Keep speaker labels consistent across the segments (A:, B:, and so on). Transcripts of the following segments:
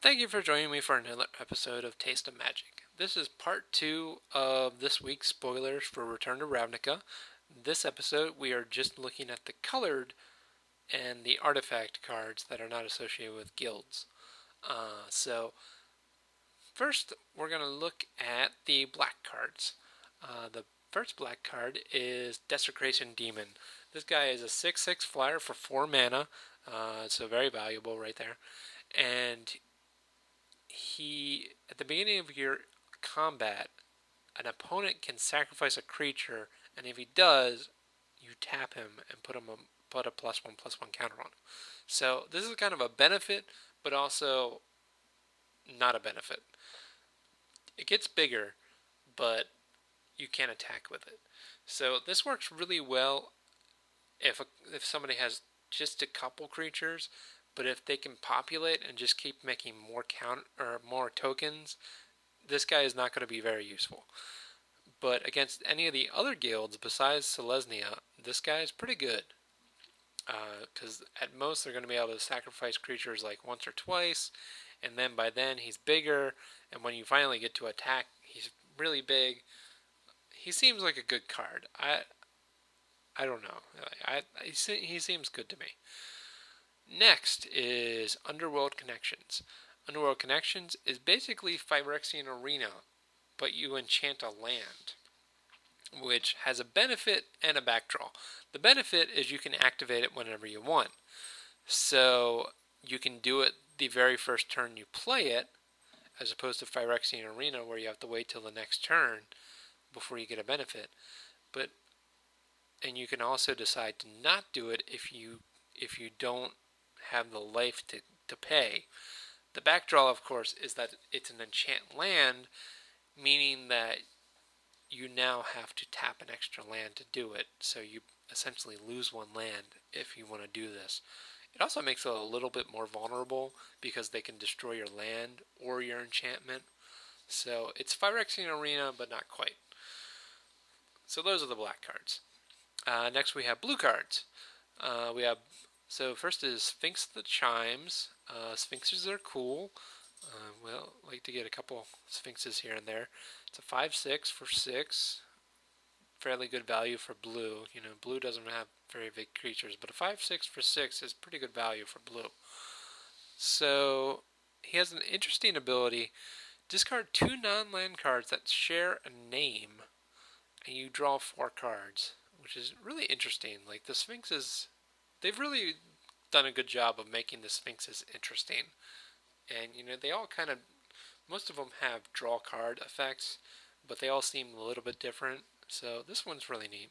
A: Thank you for joining me for another episode of Taste of Magic. This is part 2 of this week's spoilers for Return to Ravnica. This episode, we are just looking at the colored and the artifact cards that are not associated with guilds. So, first, we're going to look at the black cards. The first black card is Desecration Demon. This guy is a 6/6 flyer for 4 mana, so very valuable right there. And at the beginning of your combat, an opponent can sacrifice a creature, and if he does, you tap him and put a +1/+1 counter on him. So this is kind of a benefit, but also not a benefit. It gets bigger, but you can't attack with it. So this works really well if somebody has just a couple creatures, but if they can populate and just keep making more tokens, this guy is not going to be very useful. But against any of the other guilds besides Selesnya, this guy is pretty good. Because at most they're going to be able to sacrifice creatures like once or twice, and then by then he's bigger, and when you finally get to attack, he's really big. He seems like a good card. I don't know. He seems good to me. Next is Underworld Connections. Underworld Connections is basically Phyrexian Arena, but you enchant a land, which has a benefit and a backdraw. The benefit is you can activate it whenever you want. So you can do it the very first turn you play it, as opposed to Phyrexian Arena where you have to wait till the next turn before you get a benefit. And you can also decide to not do it if you don't have the life to pay. The backdraw, of course, is that it's an enchant land, meaning that you now have to tap an extra land to do it, so you essentially lose one land if you want to do this. It also makes it a little bit more vulnerable because they can destroy your land or your enchantment. So it's Phyrexian Arena, but not quite. So those are the black cards. Next we have blue cards. First is Sphinx the Chimes. Sphinxes are cool. Well, like to get a couple Sphinxes here and there. It's a 5/6 for 6. Fairly good value for blue. You know, blue doesn't have very big creatures, but a 5/6 for 6 is pretty good value for blue. So he has an interesting ability. Discard 2 non-land cards that share a name, and you draw 4 cards, which is really interesting. Like the Sphinxes, they've really done a good job of making the Sphinxes interesting. And, you know, they all kind of, most of them have draw card effects, but they all seem a little bit different. So this one's really neat.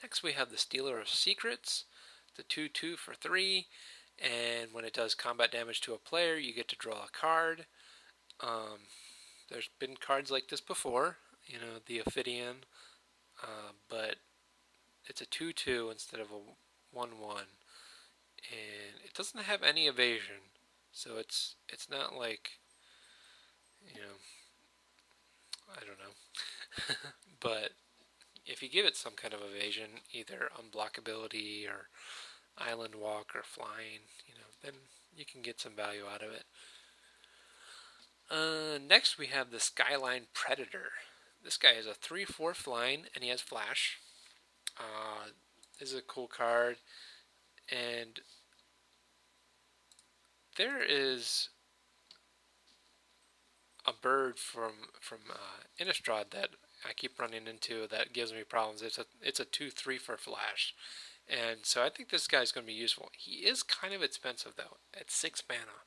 A: Next we have the Stealer of Secrets. The 2/2 for 3. And when it does combat damage to a player, you get to draw a card. There's been cards like this before. You know, the Ophidian. But it's a 2/2 instead of a 1/1. And it doesn't have any evasion, so it's not like, you know, I don't know. But if you give it some kind of evasion, either unblockability or island walk or flying, you know, then you can get some value out of it. Next we have the Skyline Predator. This guy is a 3/4 flying, and he has flash. This is a cool card, and there is a bird from Innistrad that I keep running into that gives me problems. It's a 2/3 for flash, and so I think this guy's going to be useful. He is kind of expensive though, at 6 mana.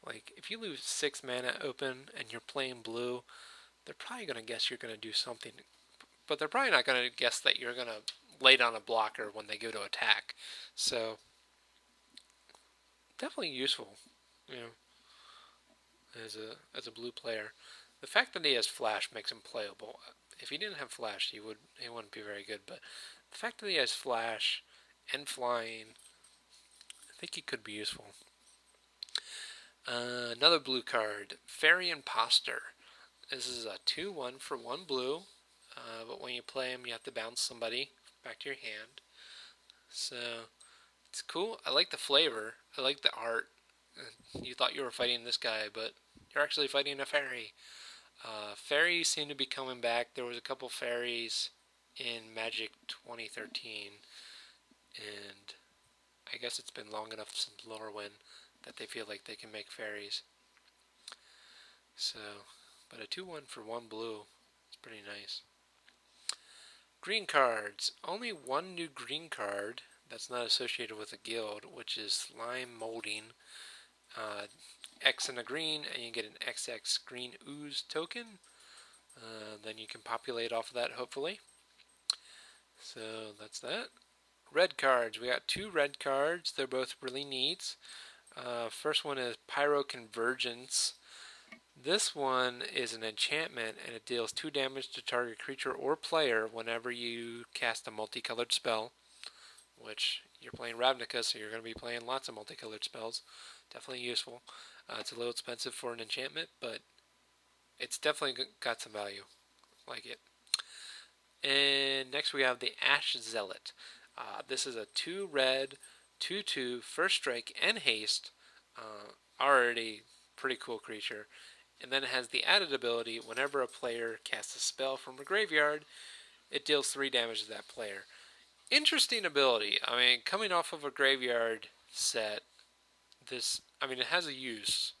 A: Like if you lose 6 mana open and you're playing blue, they're probably going to guess you're going to do something, but they're probably not going to guess that you're going to lay down a blocker when they go to attack. So definitely useful, you know, as a blue player. The fact that he has flash makes him playable. If he didn't have flash, he wouldn't be very good. But the fact that he has flash and flying, I think he could be useful. Another blue card, Fairy Imposter. This is a 2/1 for 1 blue, but when you play him, you have to bounce somebody back to your hand. So it's cool. I like the flavor. I like the art. You thought you were fighting this guy, but you're actually fighting a fairy. Fairies seem to be coming back. There was a couple fairies in Magic 2013, and I guess it's been long enough since Lorwyn that they feel like they can make fairies. So, but a 2/1 for 1 blue is pretty nice. Green cards. Only one new green card that's not associated with a guild, which is Slime Molding. X and a green, and you get an XX green ooze token. Then you can populate off of that, hopefully. So that's that. Red cards. We got 2 red cards. They're both really neat. First one is Pyro Convergence. This one is an enchantment, and it deals 2 damage to target creature or player whenever you cast a multicolored spell, which you're playing Ravnica, so you're going to be playing lots of multicolored spells. Definitely useful. It's a little expensive for an enchantment, but it's definitely got some value. Like it. And next we have the Ash Zealot. This is a 2 red, 2/2, first strike, and haste. Already pretty cool creature. And then it has the added ability, whenever a player casts a spell from a graveyard, it deals 3 damage to that player. Interesting ability. I mean, coming off of a graveyard set, it has a use.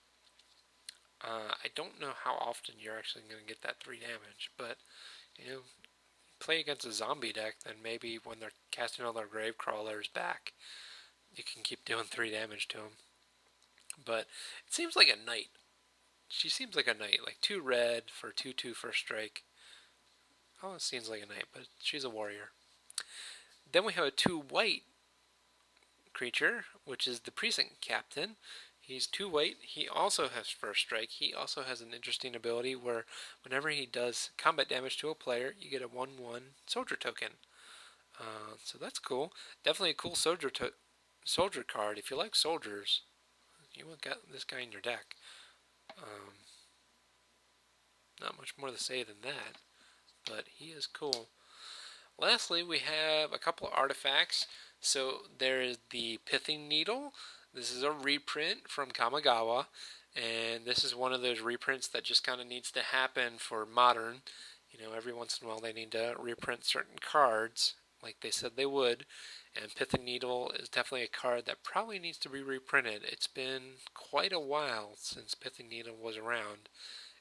A: I don't know how often you're actually going to get that 3 damage, but, play against a zombie deck, then maybe when they're casting all their grave crawlers back, you can keep doing 3 damage to them. But it seems like a knight. She seems like a knight, like 2 red for 2/2 first strike. Oh, it seems like a knight, but she's a warrior. Then we have a 2 white creature, which is the Precinct Captain. He's 2 white. He also has first strike. He also has an interesting ability where whenever he does combat damage to a player, you get a 1/1 soldier token. So that's cool. Definitely a cool soldier card. If you like soldiers, you want this guy in your deck. Not much more to say than that, but he is cool. Lastly, we have a couple of artifacts. So there is the Pithing Needle. This is a reprint from Kamigawa, and this is one of those reprints that just kind of needs to happen for Modern. Every once in a while they need to reprint certain cards, like they said they would, and Pithing Needle is definitely a card that probably needs to be reprinted. It's been quite a while since Pithing Needle was around,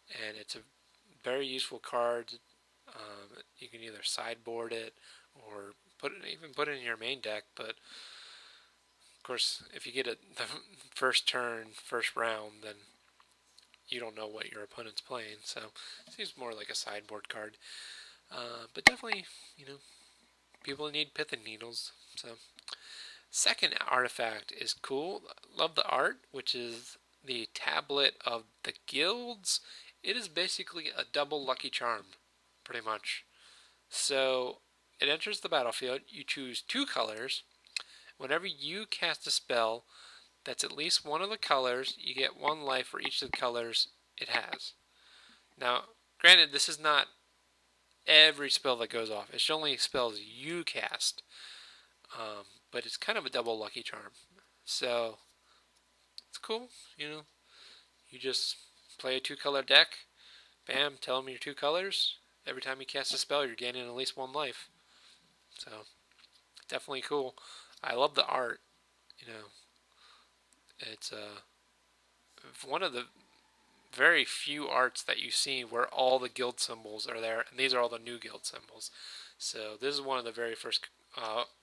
A: and it's a very useful card. You can either sideboard it or even put it in your main deck, but of course, if you get it the first turn, first round, then you don't know what your opponent's playing, so it seems more like a sideboard card. But definitely, people need Pithing Needles. So, second artifact is cool. Love the art, which is the Tablet of the Guilds. It is basically a double Lucky Charm, pretty much. So, it enters the battlefield. You choose 2 colors. Whenever you cast a spell that's at least one of the colors, you get 1 life for each of the colors it has. Now, granted, this is not every spell that goes off. It's only spells you cast. But it's kind of a double Lucky Charm. So, it's cool. You just play a 2-color deck. Bam, tell them your 2 colors. Every time you cast a spell, you're gaining at least 1 life. So, definitely cool. I love the art. It's one of the very few arts that you see where all the guild symbols are there, and these are all the new guild symbols. So this is one of the very first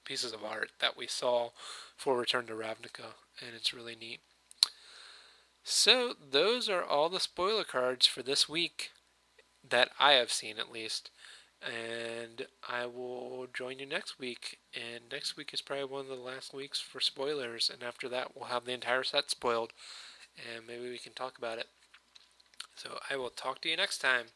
A: pieces of art that we saw for Return to Ravnica, and it's really neat. So those are all the spoiler cards for this week that I have seen, at least. And I will join you next week. And next week is probably one of the last weeks for spoilers. And after that, we'll have the entire set spoiled. And maybe we can talk about it. So I will talk to you next time.